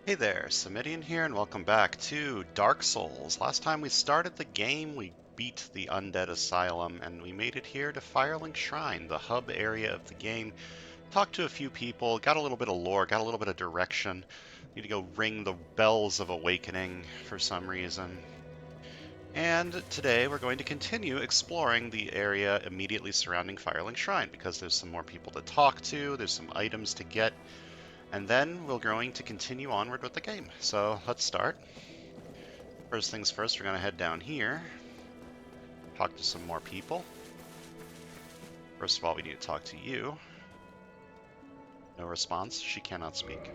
Hey there, Samitian here, and welcome back to Dark Souls. Last time we started the game, we beat the Undead Asylum, and we made it here to Firelink Shrine, the hub area of the game. Talked to a few people, got a little bit of lore, got a little bit of direction. Need to go ring the bells of awakening for some reason. And today we're going to continue exploring the area immediately surrounding Firelink Shrine, because there's some more people to talk to, there's some items to get, and then we're going to continue onward with the game. So let's start. First things first, we're going to head down here, talk to some more people. First of all, we need to talk to you. No response. She cannot speak.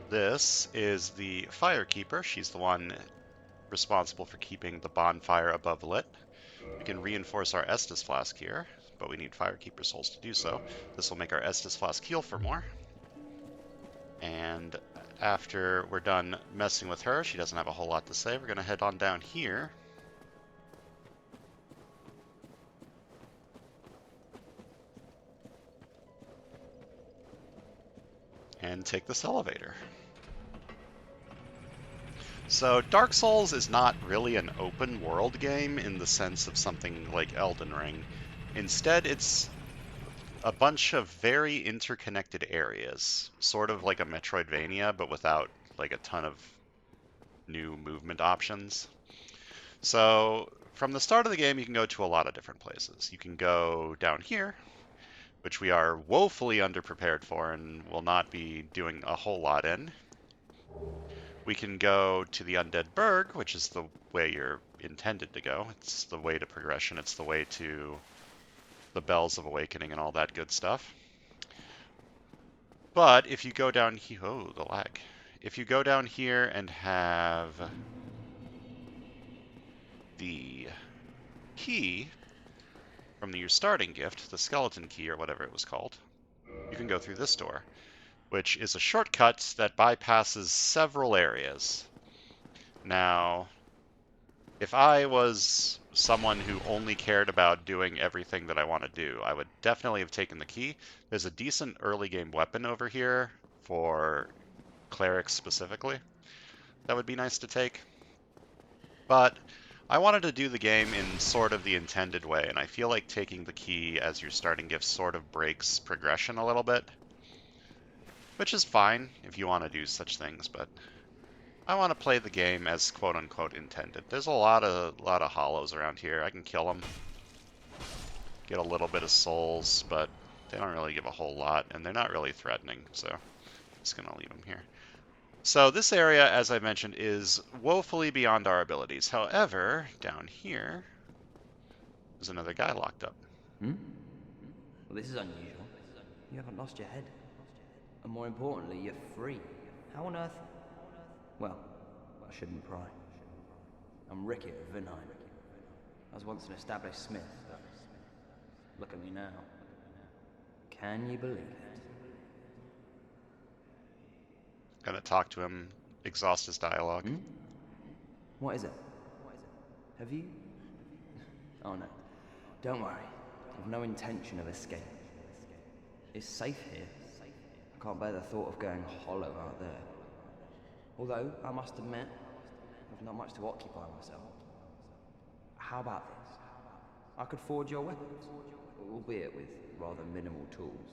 This is the Firekeeper. She's the one responsible for keeping the bonfire above lit. We can reinforce our Estus Flask here, but we need Firekeeper souls to do so. This will make our Estus Flask heal for more. And after we're done messing with her, she doesn't have a whole lot to say. We're going to head on down here. And take this elevator. So Dark Souls is not really an open world game in the sense of something like Elden Ring. Instead, it's a bunch of very interconnected areas, sort of like a Metroidvania, but without like a ton of new movement options. So from the start of the game, you can go to a lot of different places. You can go down here, which we are woefully underprepared for and will not be doing a whole lot in. We can go to the Undead Burg, which is the way you're intended to go. It's the way to progression. It's the way to the Bells of Awakening and all that good stuff. But if you go down here, oh, the lag. If you go down here and have the key from your starting gift, the skeleton key or whatever it was called, you can go through this door, which is a shortcut that bypasses several areas. Now, if I was someone who only cared about doing everything that I want to do, I would definitely have taken the key. There's a decent early game weapon over here for clerics specifically. That would be nice to take. But I wanted to do the game in sort of the intended way, and I feel like taking the key as your starting gift sort of breaks progression a little bit. Which is fine if you want to do such things, but I want to play the game as quote-unquote intended. There's a lot of hollows around here. I can kill them, get a little bit of souls, but they don't really give a whole lot, and they're not really threatening, so I'm just going to leave them here. So this area, as I mentioned, is woefully beyond our abilities. However, down here, there's another guy locked up. Hmm? Well, this is unusual. You haven't lost your head. And more importantly, you're free. How on earth? Well, I shouldn't pry. I'm Rickett of Vinheim. I was once an established smith, but look at me now. Can you believe it? Gonna talk to him, exhaust his dialogue. Hmm? What is it? Have you? Oh no. Don't worry. I've no intention of escape. It's safe here. I can't bear the thought of going hollow out there. Although, I must admit, I've not much to occupy myself. How about this? I could forge your weapons, albeit with rather minimal tools.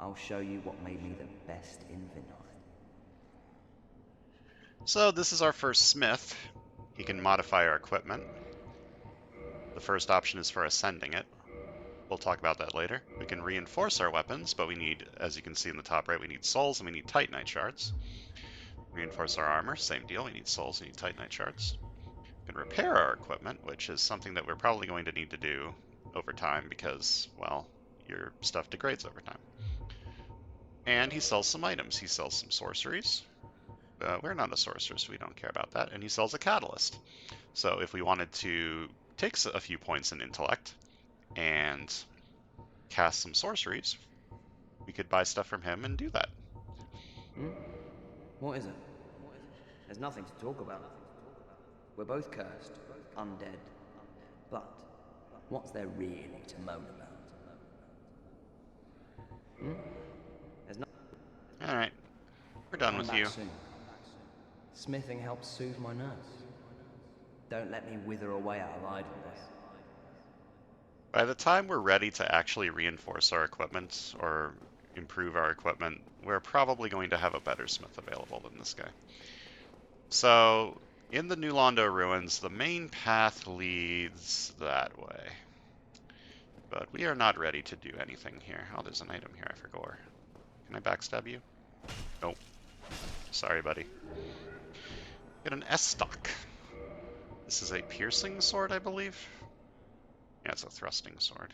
I'll show you what made me the best in Vinheim. So this is our first smith. He can modify our equipment. The first option is for ascending it. We'll talk about that later. We can reinforce our weapons, but we need, as you can see in the top right, we need souls and we need titanite shards. Reinforce our armor, same deal. We need souls, we need titanite shards. We can repair our equipment, which is something that we're probably going to need to do over time because, well, your stuff degrades over time. And he sells some items. He sells some sorceries. We're not a sorcerer, so we don't care about that. And he sells a catalyst. So if we wanted to take a few points in intellect and cast some sorceries, we could buy stuff from him and do that. Hmm? What is it? There's nothing to talk about. We're both cursed, undead. But what's there really to moan about? Hmm? There's no... done Come with back you. soon. Smithing helps soothe my nerves. Don't let me wither away out of idleness. By the time we're ready to actually reinforce our equipment or improve our equipment, we're probably going to have a better smith available than this guy. So, in the New Londo ruins, the main path leads that way. But we are not ready to do anything here. Oh, there's an item here, I forgot. Can I backstab you? Nope. Sorry, buddy. Get an S-stock. This is a piercing sword, I believe? Yeah, it's a thrusting sword.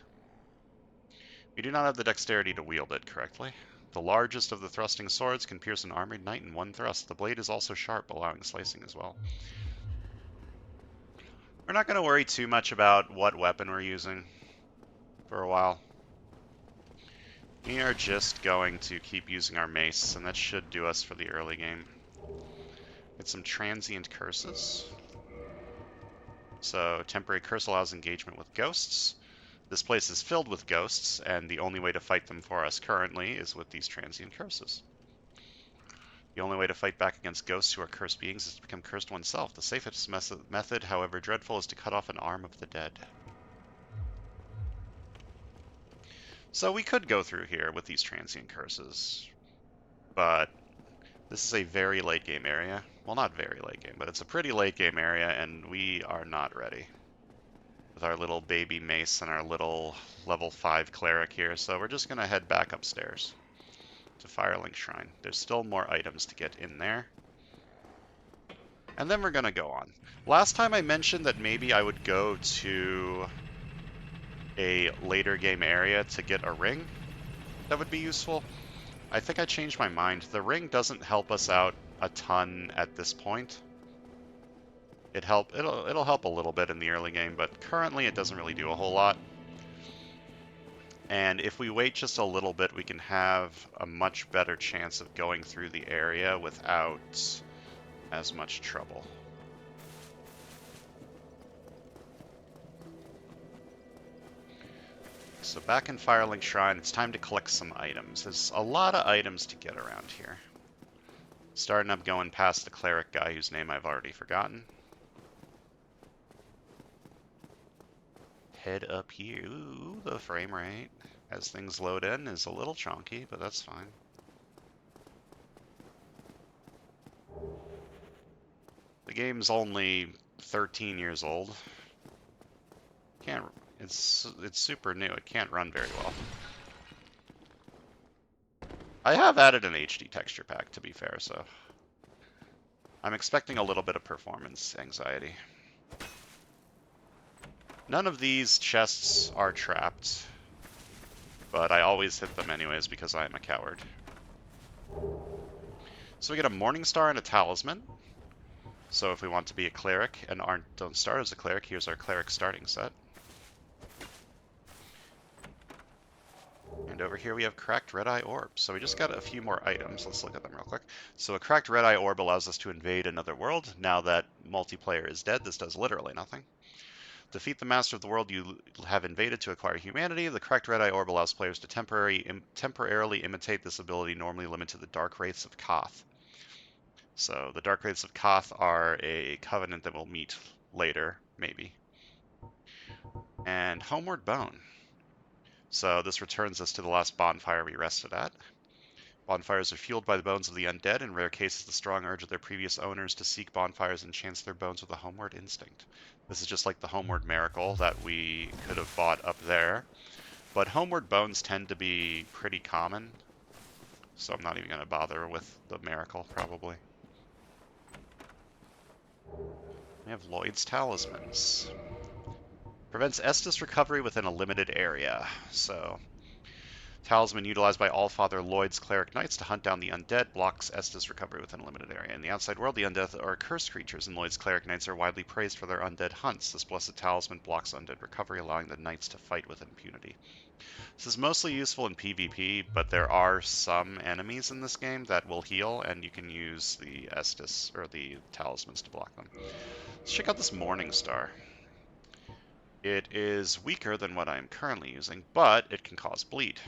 We do not have the dexterity to wield it correctly. The largest of the thrusting swords can pierce an armored knight in one thrust. The blade is also sharp, allowing slicing as well. We're not going to worry too much about what weapon we're using for a while. We are just going to keep using our mace, and that should do us for the early game. Get some transient curses. So, temporary curse allows engagement with ghosts. This place is filled with ghosts, and the only way to fight them for us currently is with these transient curses. The only way to fight back against ghosts who are cursed beings is to become cursed oneself. The safest method, however dreadful, is to cut off an arm of the dead. So we could go through here with these transient curses, but this is a very late game area. Well, not very late game, but it's a pretty late game area, and we are not ready with our little baby mace and our little level 5 cleric here, so we're just going to head back upstairs to Firelink Shrine. There's still more items to get in there. And then we're going to go on. Last time I mentioned that maybe I would go to a later game area to get a ring. That would be useful. I think I changed my mind. The ring doesn't help us out a ton at this point. It'll help a little bit in the early game, but currently it doesn't really do a whole lot. And if we wait just a little bit, we can have a much better chance of going through the area without as much trouble. So back in Firelink Shrine, it's time to collect some items. There's a lot of items to get around here. Starting up going past the cleric guy whose name I've already forgotten. Head up here. Ooh, the frame rate as things load in is a little chonky, but that's fine. The game's only 13 years old. It's super new. It can't run very well. I have added an HD texture pack, to be fair, so I'm expecting a little bit of performance anxiety. None of these chests are trapped, but I always hit them anyways because I am a coward. So we get a Morning Star and a Talisman. So if we want to be a cleric and don't start as a cleric, here's our cleric starting set. And over here we have cracked red eye orbs. So we just got a few more items. Let's look at them real quick. So a cracked red eye orb allows us to invade another world. Now that multiplayer is dead, this does literally nothing. Defeat the master of the world you have invaded to acquire humanity. The cracked red eye orb allows players to temporarily imitate this ability, normally limited to the Dark Wraiths of Koth. So the Dark Wraiths of Koth are a covenant that we'll meet later, maybe. And Homeward Bone. So this returns us to the last bonfire we rested at. Bonfires are fueled by the bones of the undead. In rare cases, the strong urge of their previous owners to seek bonfires enchants their bones with a homeward instinct. This is just like the Homeward Miracle that we could have bought up there. But Homeward Bones tend to be pretty common, so I'm not even going to bother with the Miracle, probably. We have Lloyd's Talismans. Prevents Estus recovery within a limited area. So, Talisman utilized by Allfather Lloyd's Cleric Knights to hunt down the undead, blocks Estus recovery within a limited area. In the outside world, the undead are cursed creatures, and Lloyd's Cleric Knights are widely praised for their undead hunts. This blessed talisman blocks undead recovery, allowing the knights to fight with impunity. This is mostly useful in PvP, but there are some enemies in this game that will heal, and you can use the Estus, or the talismans, to block them. Let's check out this Morning Star. It is weaker than what I am currently using, but it can cause bleed,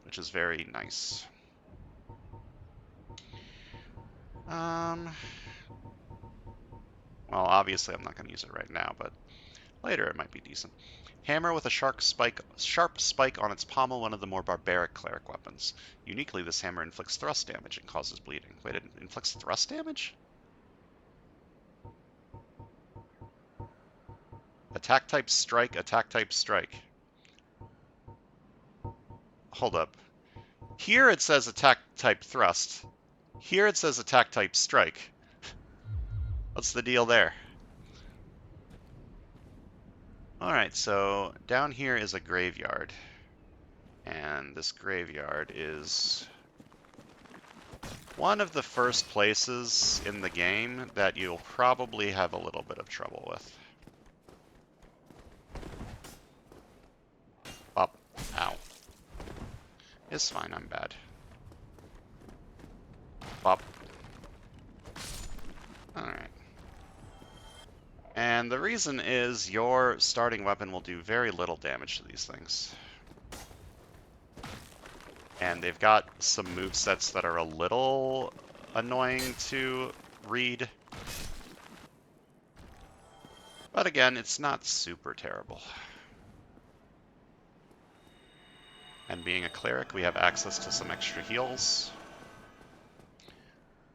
which is very nice. Um, well, obviously I'm not going to use it right now, but later it might be decent. Hammer with a sharp spike on its pommel, one of the more barbaric cleric weapons. Uniquely, this hammer inflicts thrust damage and causes bleeding. Wait, it inflicts thrust damage? Attack type strike, attack type strike. Hold up. Here it says attack type thrust. Here it says attack type strike. What's the deal there? Alright, so down here is a graveyard. And this graveyard is one of the first places in the game that you'll probably have a little bit of trouble with. Up. Ow. It's fine, I'm bad. Up. Alright. And the reason is your starting weapon will do very little damage to these things. And they've got some movesets that are a little annoying to read. But again, it's not super terrible. And being a cleric, we have access to some extra heals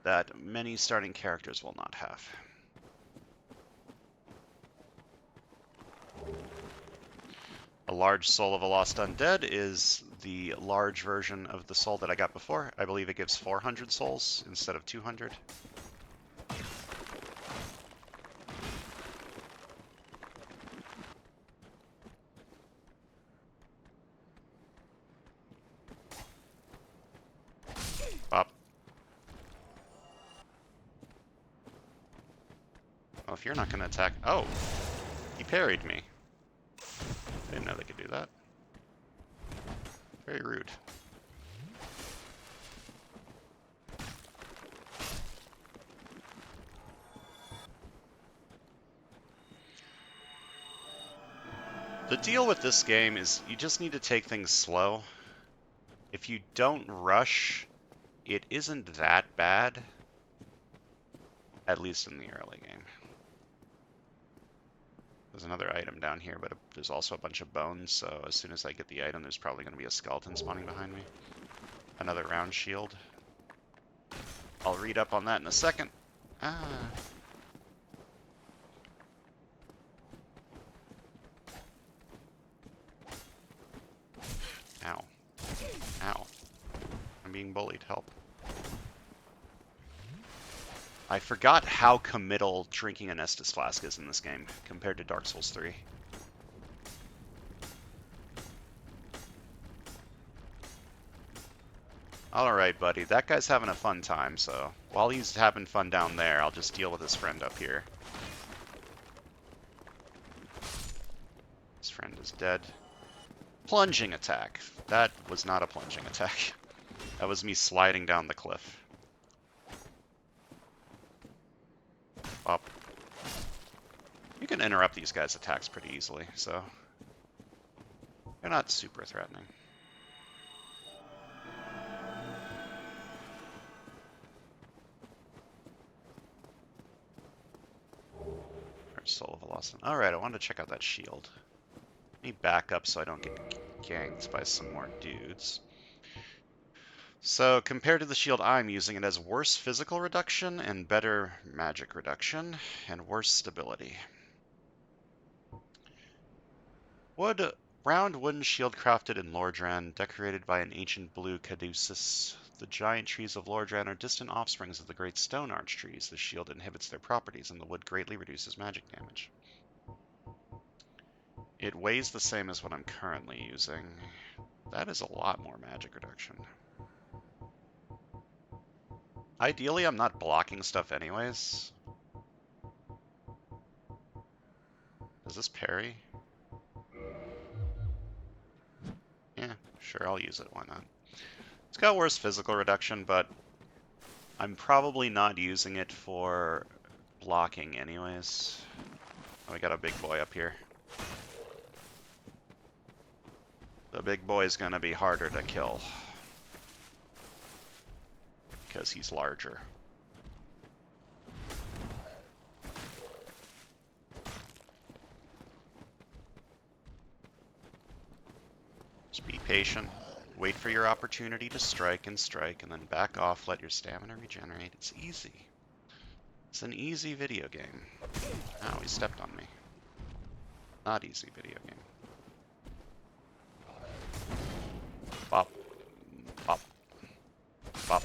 that many starting characters will not have. A large soul of a lost undead is the large version of the soul that I got before. I believe it gives 400 souls instead of 200. Up. Oh, if you're not going to attack... Oh! He parried me. Didn't know they could do that. Very rude. The deal with this game is you just need to take things slow. If you don't rush, it isn't that bad. At least in the early game. There's another item down here, but there's also a bunch of bones, so as soon as I get the item, there's probably going to be a skeleton spawning behind me. Another round shield. I'll read up on that in a second. Ah. Ow. Ow. I'm being bullied. Help. I forgot how committal drinking a Nestus Flask is in this game, compared to Dark Souls 3. Alright, buddy. That guy's having a fun time, so while he's having fun down there, I'll just deal with his friend up here. His friend is dead. Plunging attack. That was not a plunging attack. That was me sliding down the cliff. Up. You can interrupt these guys' attacks pretty easily, so they're not super threatening. Soul of a Lost One. Alright, I wanted to check out that shield. Let me back up so I don't get ganked by some more dudes. So, compared to the shield I'm using, it has worse physical reduction and better magic reduction, and worse stability. Round wooden shield crafted in Lordran, decorated by an ancient blue caduceus. The giant trees of Lordran are distant offsprings of the great stone arch trees. The shield inhibits their properties, and the wood greatly reduces magic damage. It weighs the same as what I'm currently using. That is a lot more magic reduction. Ideally, I'm not blocking stuff anyways. Does this parry? Yeah, sure, I'll use it. Why not? It's got worse physical reduction, but I'm probably not using it for blocking anyways. Oh, we got a big boy up here. The big boy's gonna be harder to kill. Because he's larger. patient. Wait for your opportunity to strike, and then back off, let your stamina regenerate. It's easy. It's an easy video game. Ow, he stepped on me. Not easy video game. Bop. Bop. Bop.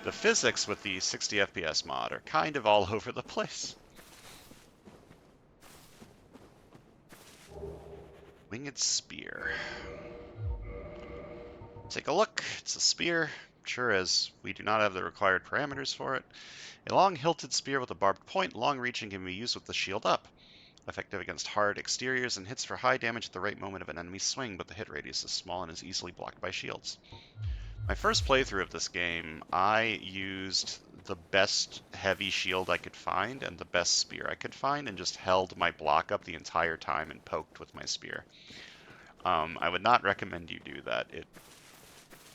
The physics with the 60 FPS mod are kind of all over the place. Winged spear. Take a look. It's a spear. Sure as we do not have the required parameters for it. A long hilted spear with a barbed point, long reaching, can be used with the shield up. Effective against hard exteriors and hits for high damage at the right moment of an enemy's swing, but the hit radius is small and is easily blocked by shields. My first playthrough of this game, I used the best heavy shield I could find and the best spear I could find and just held my block up the entire time and poked with my spear. I would not recommend you do that. It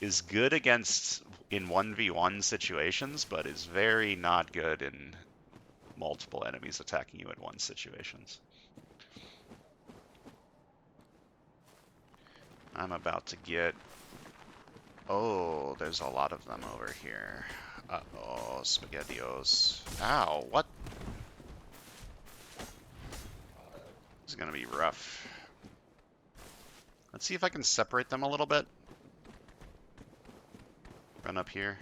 is good against in 1v1 situations, but is very not good in multiple enemies attacking you at once situations. I'm about to get... Oh, there's a lot of them over here. Uh-oh, SpaghettiOs. Ow, what? This is gonna be rough. Let's see if I can separate them a little bit. Run up here.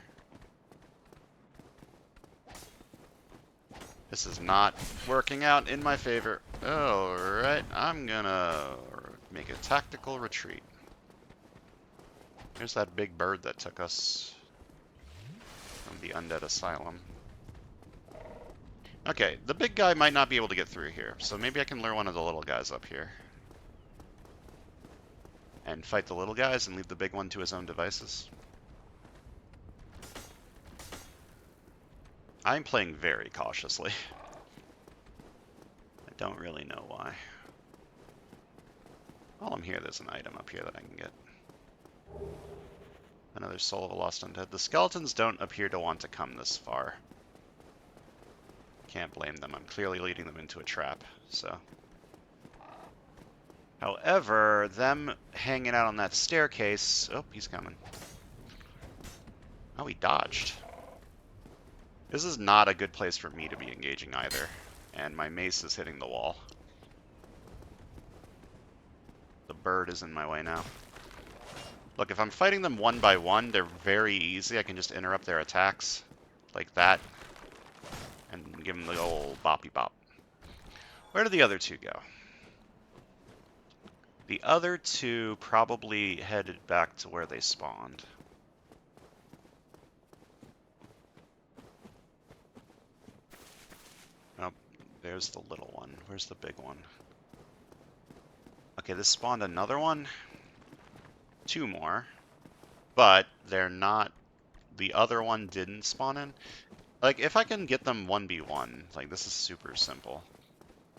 This is not working out in my favor. Alright, I'm gonna make a tactical retreat. There's that big bird that took us from the undead asylum. Okay, the big guy might not be able to get through here, so maybe I can lure one of the little guys up here. And fight the little guys and leave the big one to his own devices. I'm playing very cautiously. I don't really know why. While I'm here, there's an item up here that I can get. Another Soul of a Lost Undead. The skeletons don't appear to want to come this far. Can't blame them. I'm clearly leading them into a trap, so. However, them hanging out on that staircase... Oh, he's coming. Oh, he dodged. This is not a good place for me to be engaging either. And my mace is hitting the wall. The bird is in my way now. Look, if I'm fighting them one by one, they're very easy. I can just interrupt their attacks. Like that. And give them the old boppy bop. Where did the other two go? The other two probably headed back to where they spawned. Oh, there's the little one. Where's the big one? Okay, this spawned another one. Two more. But they're not... The other one didn't spawn in. Like, if I can get them 1v1, like, this is super simple.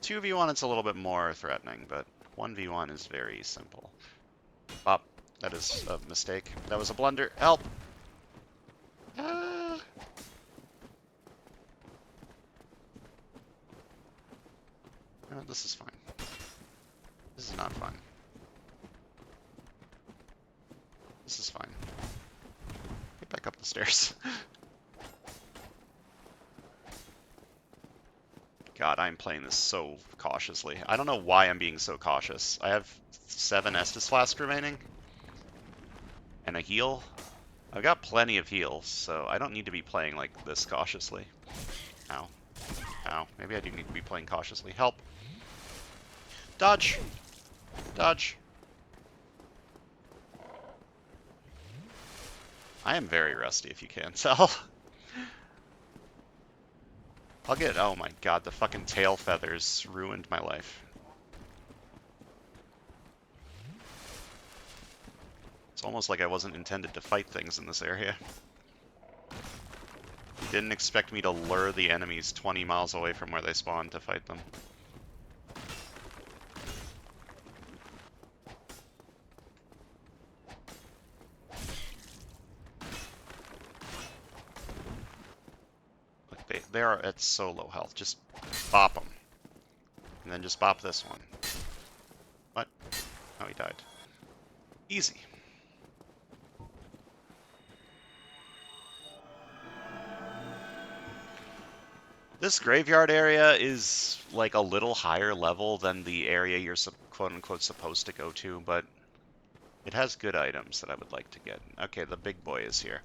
2v1, it's a little bit more threatening, but 1v1 is very simple. Bop. That is a mistake. That was a blunder. Help! Ah. No, this is fine. This is not fine. This is fine. Get back up the stairs. God, I'm playing this so cautiously. I don't know why I'm being so cautious. I have 7 Estus Flasks remaining. And a heal. I've got plenty of heals, so I don't need to be playing like this cautiously. Ow. Ow. Maybe I do need to be playing cautiously. Help. Dodge. Dodge. I am very rusty, if you can't tell. I'll get... Oh my god, the fucking tail feathers ruined my life. It's almost like I wasn't intended to fight things in this area. You didn't expect me to lure the enemies 20 miles away from where they spawned to fight them. They are at so low health. Just bop them. And then just bop this one. What? Oh, he died. Easy. This graveyard area is like a little higher level than the area you're quote-unquote supposed to go to, but it has good items that I would like to get. Okay, the big boy is here.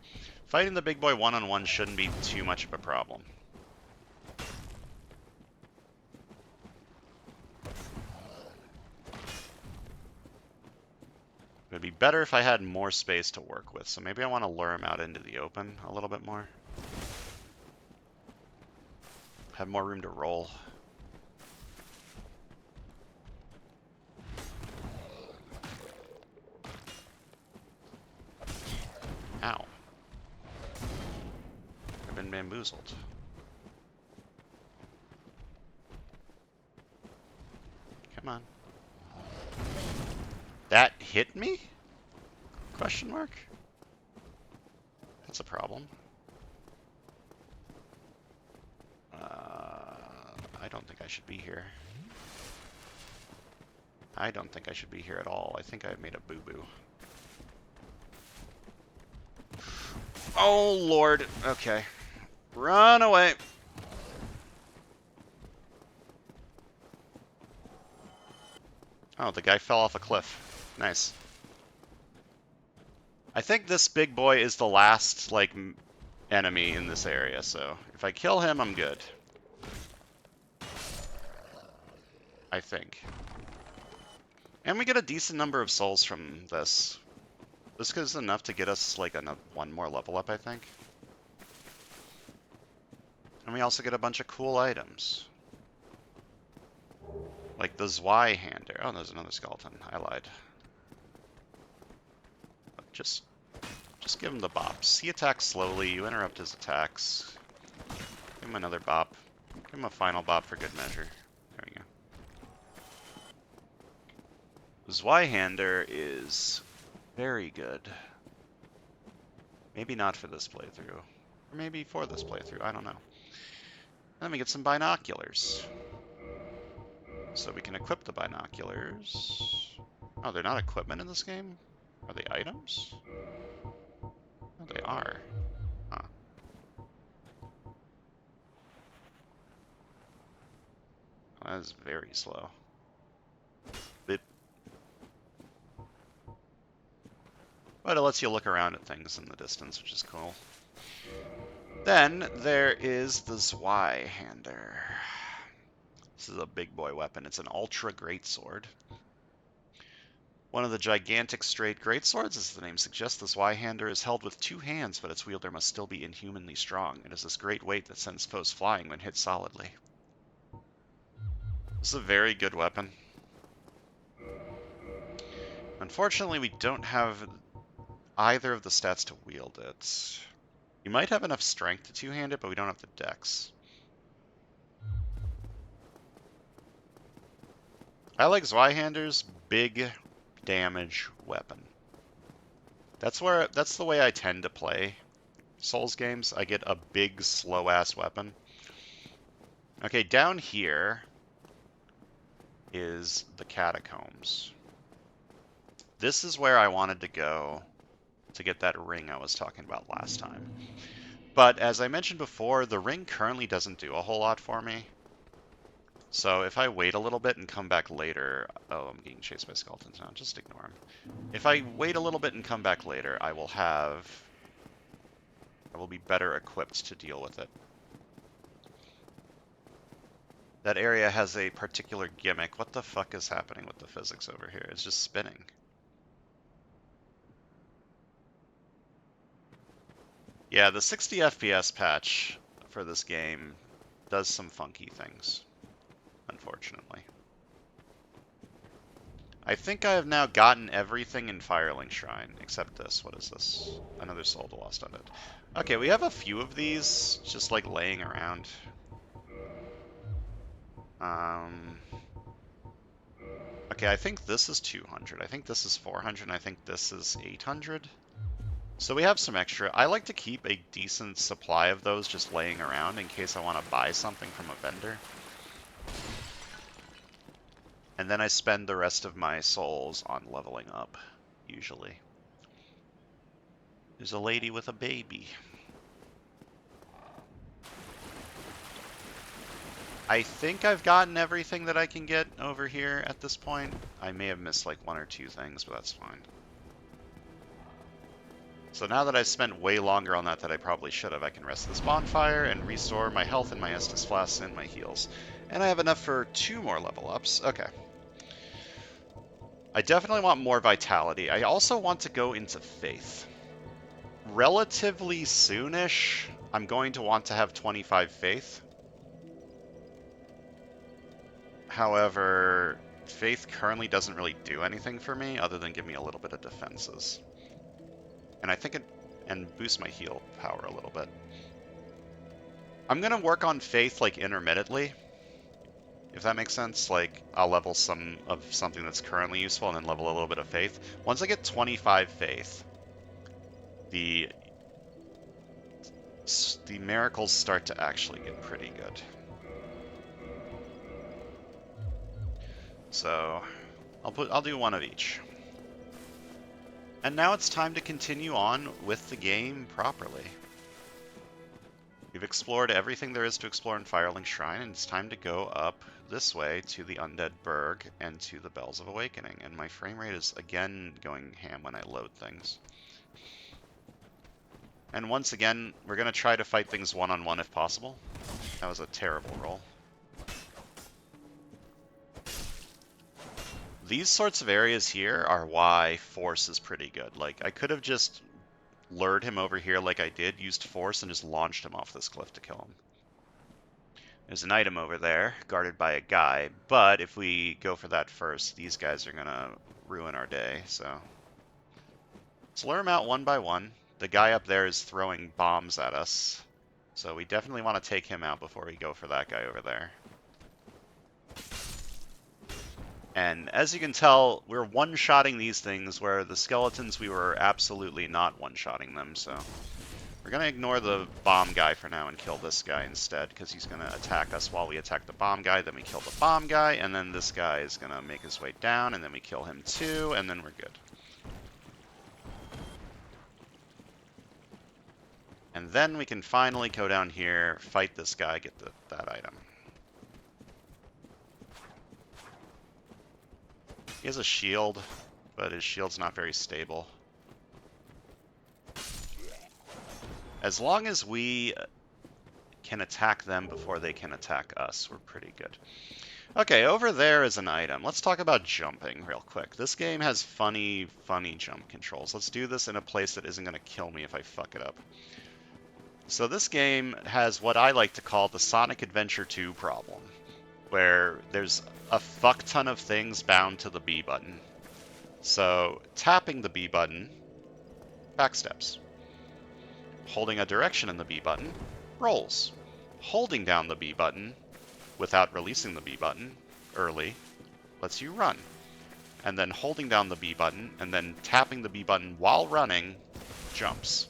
Fighting the big boy one-on-one shouldn't be too much of a problem. It would be better if I had more space to work with, so maybe I want to lure him out into the open a little bit more. Have more room to roll. Ow. I've been bamboozled. Come on. That hit me? Question mark? That's a problem. I don't think I should be here. I don't think I should be here at all. I think I've made a boo-boo. Oh, Lord. Okay. Run away. Oh, the guy fell off a cliff. Nice. I think this big boy is the last, like, enemy in this area, so if I kill him, I'm good. I think. And we get a decent number of souls from this. This is enough to get us, like, one more level up, I think. And we also get a bunch of cool items. Like the Zweihander. Oh, there's another skeleton. I lied. Just give him the bops. He attacks slowly. You interrupt his attacks. Give him another bop. Give him a final bop for good measure. There we go. The Zweihander is very good. Maybe not for this playthrough. Or maybe for this playthrough. I don't know. And then we get some binoculars. So we can equip the binoculars. Oh, they're not equipment in this game? Are they items? Oh, they are. Huh. Oh, that is very slow. Bip. But it lets you look around at things in the distance, which is cool. Then there is the Zweihander. This is a big boy weapon. It's an ultra greatsword. One of the gigantic straight greatswords, as the name suggests, the Zweihander is held with two hands, but its wielder must still be inhumanly strong. It is this great weight that sends foes flying when hit solidly. This is a very good weapon. Unfortunately, we don't have either of the stats to wield it. You might have enough strength to two-hand it, but we don't have the dex. I like Zweihander's big damage weapon. That's the way I tend to play Souls games. I get a big slow-ass weapon. Okay, down here is the catacombs. This is where I wanted to go to get that ring I was talking about last time. But as I mentioned before, the ring currently doesn't do a whole lot for me. So if I wait a little bit and come back later... Oh, I'm getting chased by skeletons now. Just ignore them. If I wait a little bit and come back later, I will be better equipped to deal with it. That area has a particular gimmick. What the fuck is happening with the physics over here? It's just spinning. Yeah, the 60 FPS patch for this game does some funky things, unfortunately. I think I have now gotten everything in Firelink Shrine, except this. What is this? Another Soul to Lost Undead. Okay, we have a few of these, just like laying around. Okay, I think this is 200. I think this is 400, and I think this is 800. So we have some extra. I like to keep a decent supply of those just laying around in case I want to buy something from a vendor. And then I spend the rest of my souls on leveling up, usually. There's a lady with a baby. I think I've gotten everything that I can get over here at this point. I may have missed like one or two things, but that's fine. So now that I've spent way longer on that than I probably should have, I can rest this bonfire and restore my health and my Estus Flasks and my heals. And I have enough for 2 more level ups. Okay. I definitely want more vitality. I also want to go into faith. Relatively soonish, I'm going to want to have 25 faith. However, faith currently doesn't really do anything for me other than give me a little bit of defenses. And I think and boost my heal power a little bit. I'm going to work on faith like intermittently, if that makes sense. Like I'll level some of something that's currently useful and then level a little bit of faith. Once I get 25 faith, the miracles start to actually get pretty good. So I'll do one of each. And now it's time to continue on with the game properly. We've explored everything there is to explore in Firelink Shrine, and it's time to go up this way to the Undead Burg and to the Bells of Awakening. And my frame rate is again going ham when I load things. And once again, we're going to try to fight things one-on-one if possible. That was a terrible roll. These sorts of areas here are why Force is pretty good. Like, I could have just lured him over here like I did, used Force, and just launched him off this cliff to kill him. There's an item over there, guarded by a guy, but if we go for that first, these guys are gonna ruin our day, so... Let's lure them out one by one. The guy up there is throwing bombs at us, so we definitely want to take him out before we go for that guy over there. And as you can tell, we're one-shotting these things, where the skeletons, we were absolutely not one-shotting them, so... We're going to ignore the bomb guy for now and kill this guy instead, because he's going to attack us while we attack the bomb guy, then we kill the bomb guy, and then this guy is going to make his way down, and then we kill him too, and then we're good. And then we can finally go down here, fight this guy, get that item. He has a shield, but his shield's not very stable. As long as we can attack them before they can attack us, we're pretty good. Okay, over there is an item. Let's talk about jumping real quick. This game has funny jump controls. Let's do this in a place that isn't going to kill me if I fuck it up. So this game has what I like to call the Sonic Adventure 2 problem, where there's a fuck ton of things bound to the B button. So tapping the B button backsteps. Holding a direction in the B button rolls. Holding down the B button without releasing the B button early lets you run. And then holding down the B button and then tapping the B button while running jumps.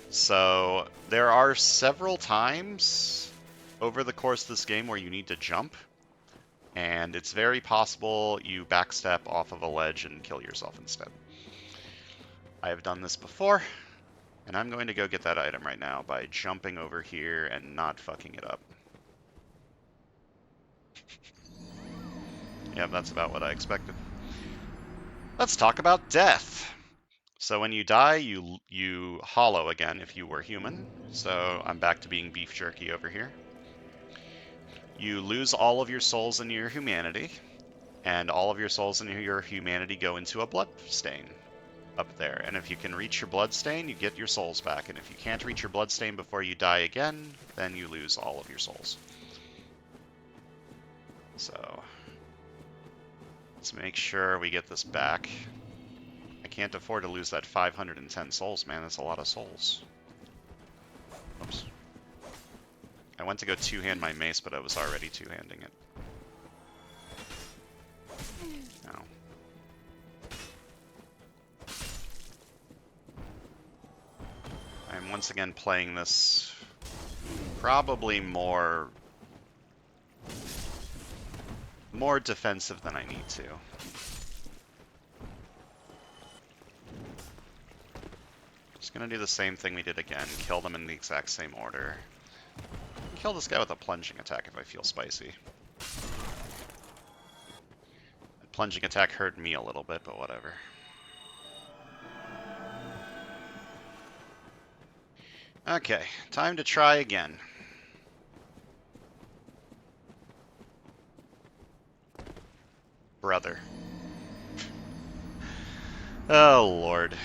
So there are several times over the course of this game where you need to jump, and it's very possible you backstep off of a ledge and kill yourself instead. I have done this before, and I'm going to go get that item right now by jumping over here and not fucking it up. Yeah, that's about what I expected. Let's talk about death. So when you die, you hollow again if you were human. So I'm back to being beef jerky over here. You lose all of your souls in your humanity, and all of your souls in your humanity go into a blood stain up there. And if you can reach your blood stain, you get your souls back. And if you can't reach your blood stain before you die again, then you lose all of your souls. So let's make sure we get this back. I can't afford to lose that 510 souls, man. That's a lot of souls. Oops. I went to go two-hand my mace, but I was already two-handing it. No. I'm once again playing this probably more more defensive than I need to. Just gonna do the same thing we did again. Kill them in the exact same order. Kill this guy with a plunging attack if I feel spicy. That plunging attack hurt me a little bit, but whatever. Okay, time to try again. Brother. Oh, Lord.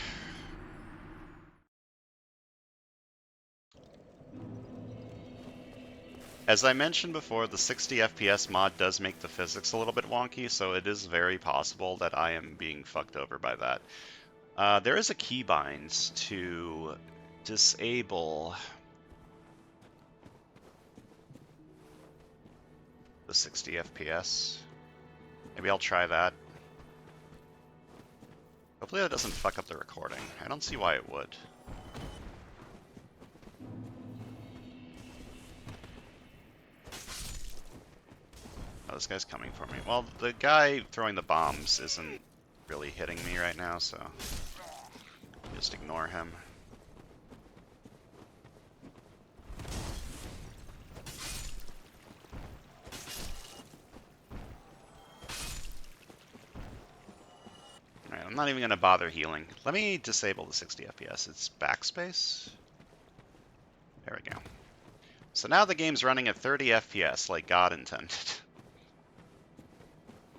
As I mentioned before, the 60 FPS mod does make the physics a little bit wonky, so it is very possible that I am being fucked over by that. There is a keybind to disable the 60 FPS. Maybe I'll try that. Hopefully that doesn't fuck up the recording. I don't see why it would. Oh, this guy's coming for me. Well, the guy throwing the bombs isn't really hitting me right now, so just ignore him. Alright, I'm not even going to bother healing. Let me disable the 60 FPS. It's backspace. There we go. So now the game's running at 30 FPS like God intended.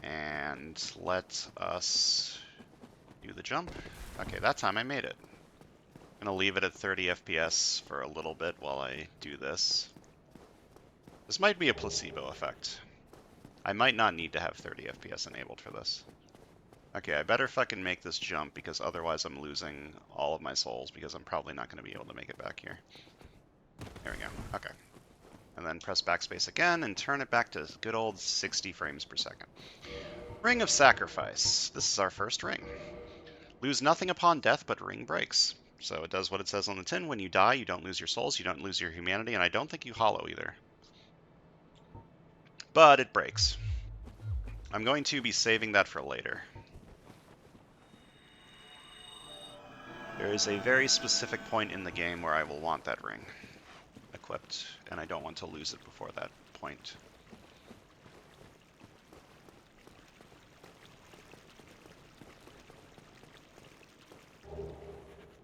And let us do the jump. Okay, that time I made it. I'm going to leave it at 30 FPS for a little bit while I do this. This might be a placebo effect. I might not need to have 30 FPS enabled for this. Okay, I better fucking make this jump because otherwise I'm losing all of my souls because I'm probably not going to be able to make it back here. There we go. Okay. And then press backspace again and turn it back to good old 60 frames per second. Ring of Sacrifice. This is our first ring. Lose nothing upon death, but ring breaks. So it does what it says on the tin. When you die, you don't lose your souls, you don't lose your humanity, and I don't think you hollow either. But it breaks. I'm going to be saving that for later. There is a very specific point in the game where I will want that ring equipped, and I don't want to lose it before that point.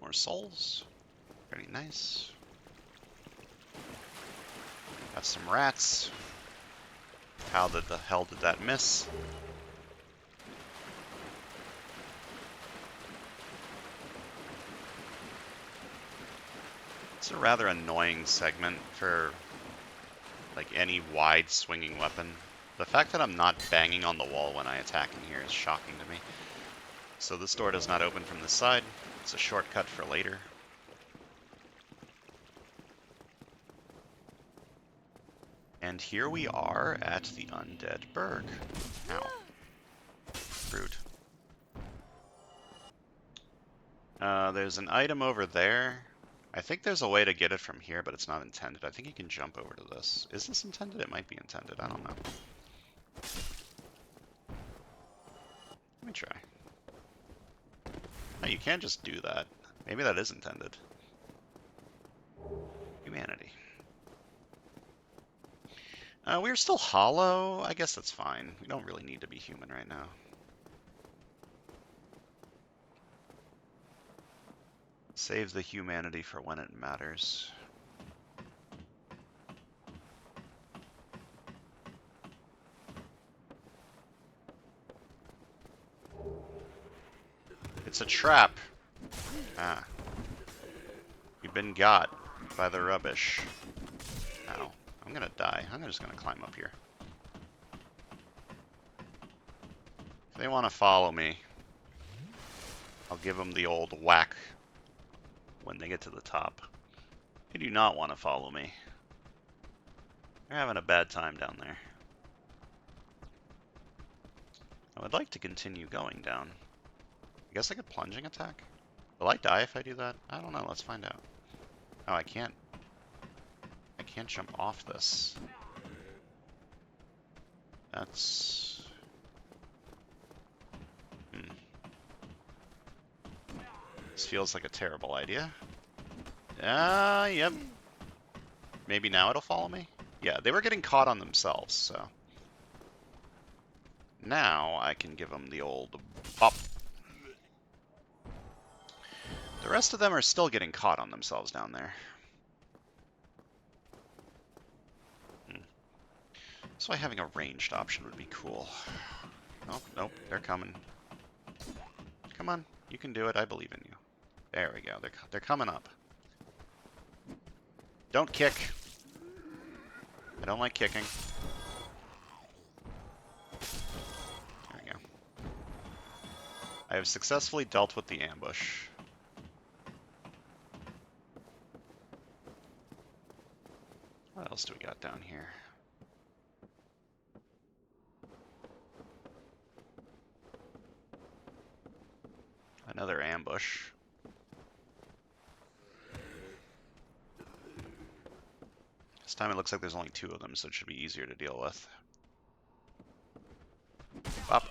More souls. Very nice. Got some rats. How the hell did that miss? It's a rather annoying segment for like any wide swinging weapon. The fact that I'm not banging on the wall when I attack in here is shocking to me. So this door does not open from this side. It's a shortcut for later. And here we are at the Undead Burg. Ow. Rude. There's an item over there. I think there's a way to get it from here, but it's not intended. I think you can jump over to this. Is this intended? It might be intended. I don't know. Let me try. No, you can't just do that. Maybe that is intended. Humanity. We're still hollow. I guess that's fine. We don't really need to be human right now. Save the humanity for when it matters. It's a trap. Ah. You've been got by the rubbish. Ow. I'm gonna die. I'm just gonna climb up here. If they want to follow me, I'll give them the old whack when they get to the top. They do not want to follow me. They're having a bad time down there. I would like to continue going down. I guess I could plunging attack? Will I die if I do that? I don't know. Let's find out. Oh, I can't. I can't jump off this. That's This feels like a terrible idea. Yep. Maybe now it'll follow me? Yeah, they were getting caught on themselves, so. Now I can give them the old bop. The rest of them are still getting caught on themselves down there. So having a ranged option would be cool. Nope, nope, they're coming. Come on, you can do it. I believe in you. There we go. They're coming up. Don't kick. I don't like kicking. There we go. I have successfully dealt with the ambush. What else do we got down here? Another ambush. This time it looks like there's only 2 of them, so it should be easier to deal with.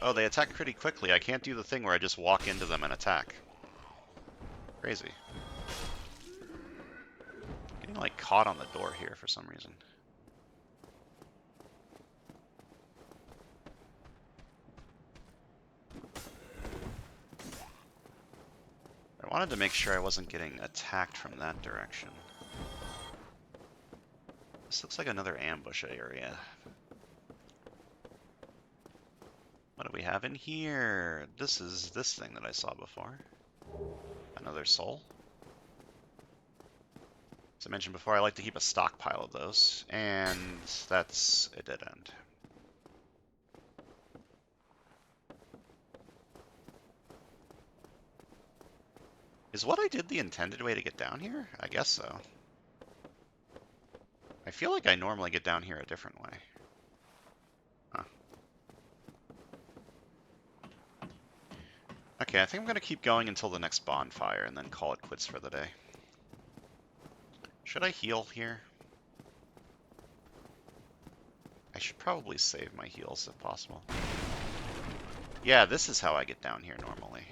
Oh, they attack pretty quickly. I can't do the thing where I just walk into them and attack. Crazy. Getting, like, caught on the door here for some reason. I wanted to make sure I wasn't getting attacked from that direction. This looks like another ambush area. What do we have in here? This is this thing that I saw before. Another soul. As I mentioned before, I like to keep a stockpile of those. And that's a dead end. Is what I did the intended way to get down here? I guess so. I feel like I normally get down here a different way. Huh. Okay, I think I'm going to keep going until the next bonfire and then call it quits for the day. Should I heal here? I should probably save my heals if possible. Yeah, this is how I get down here normally.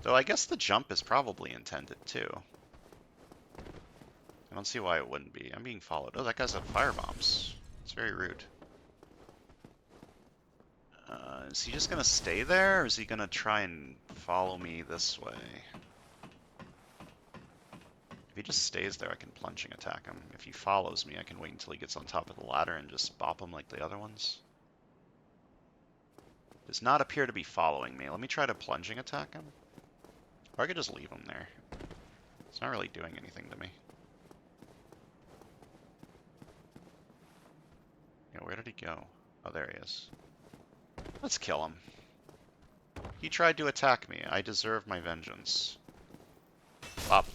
Though I guess the jump is probably intended too. I don't see why it wouldn't be. I'm being followed. Oh, that guy's got firebombs. It's very rude. Is he just gonna stay there, or is he gonna try and follow me this way? If he just stays there, I can plunging attack him. If he follows me, I can wait until he gets on top of the ladder and just bop him like the other ones. Does not appear to be following me. Let me try to plunging attack him. Or I could just leave him there. It's not really doing anything to me. Yeah, where did he go? Oh, there he is. Let's kill him. He tried to attack me. I deserve my vengeance. Bop.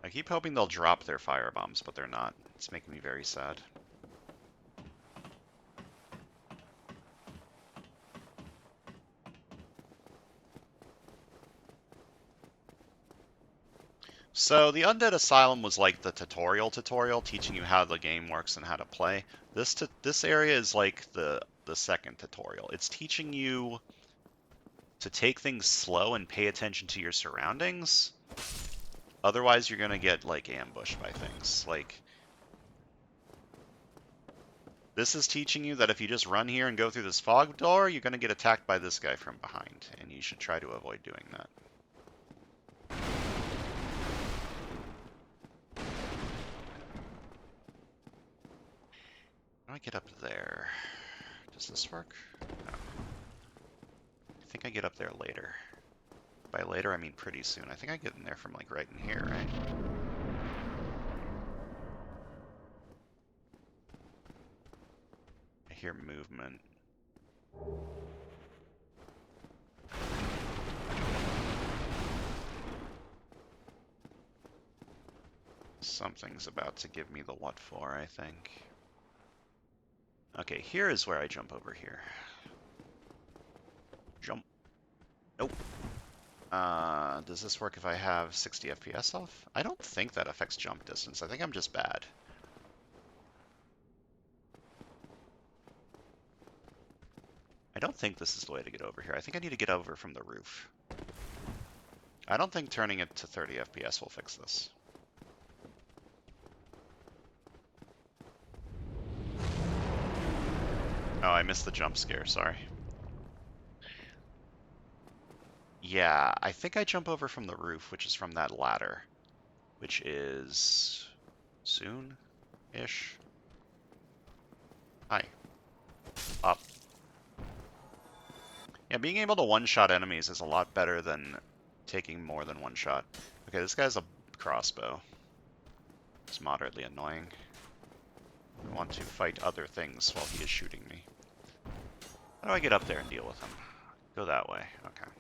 I keep hoping they'll drop their firebombs, but they're not. It's making me very sad. So the Undead Asylum was like the tutorial teaching you how the game works and how to play. This area is like the second tutorial. It's teaching you to take things slow and pay attention to your surroundings. Otherwise, you're gonna get like ambushed by things. Like this is teaching you that if you just run here and go through this fog door, you're gonna get attacked by this guy from behind, and you should try to avoid doing that. How do I get up there? Does this work? No. I think I get up there later. By later, I mean pretty soon. I think I get in there from like right in here, right? I hear movement. Something's about to give me the what for, I think. Okay, here is where I jump over here. Jump. Nope. Does this work if I have 60 FPS off? I don't think that affects jump distance. I think I'm just bad. I don't think this is the way to get over here. I think I need to get over from the roof. I don't think turning it to 30 FPS will fix this. Oh, I missed the jump scare, sorry. Yeah, I think I jump over from the roof, which is from that ladder, which is soon-ish. Hi. Up. Yeah, being able to one-shot enemies is a lot better than taking more than one shot. Okay, this guy's a crossbow. It's moderately annoying. I want to fight other things while he is shooting me. How do I get up there and deal with him? Go that way. Okay.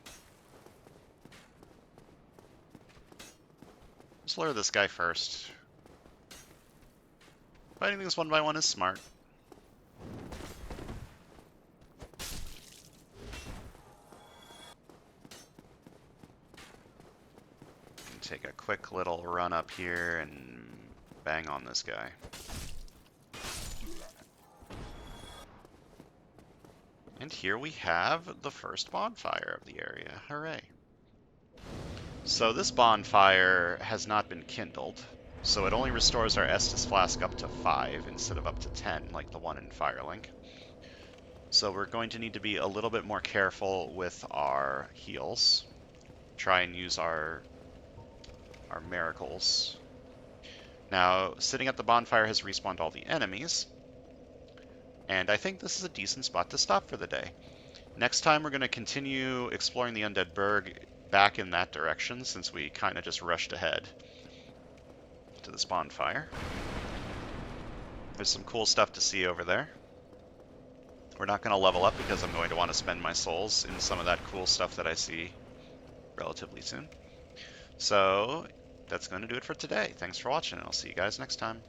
Let's lure this guy first. Fighting things one by one is smart. Take a quick little run up here and bang on this guy. And here we have the first bonfire of the area. Hooray. So this bonfire has not been kindled, so it only restores our Estus flask up to 5 instead of up to 10 like the one in Firelink. So we're going to need to be a little bit more careful with our heals. Try and use our miracles. Now, sitting at the bonfire has respawned all the enemies, and I think this is a decent spot to stop for the day. Next time we're going to continue exploring the Undead Burg back in that direction, since we kind of just rushed ahead to this bonfire. There's some cool stuff to see over there. We're not going to level up because I'm going to want to spend my souls in some of that cool stuff that I see relatively soon. So that's going to do it for today. Thanks for watching, and I'll see you guys next time.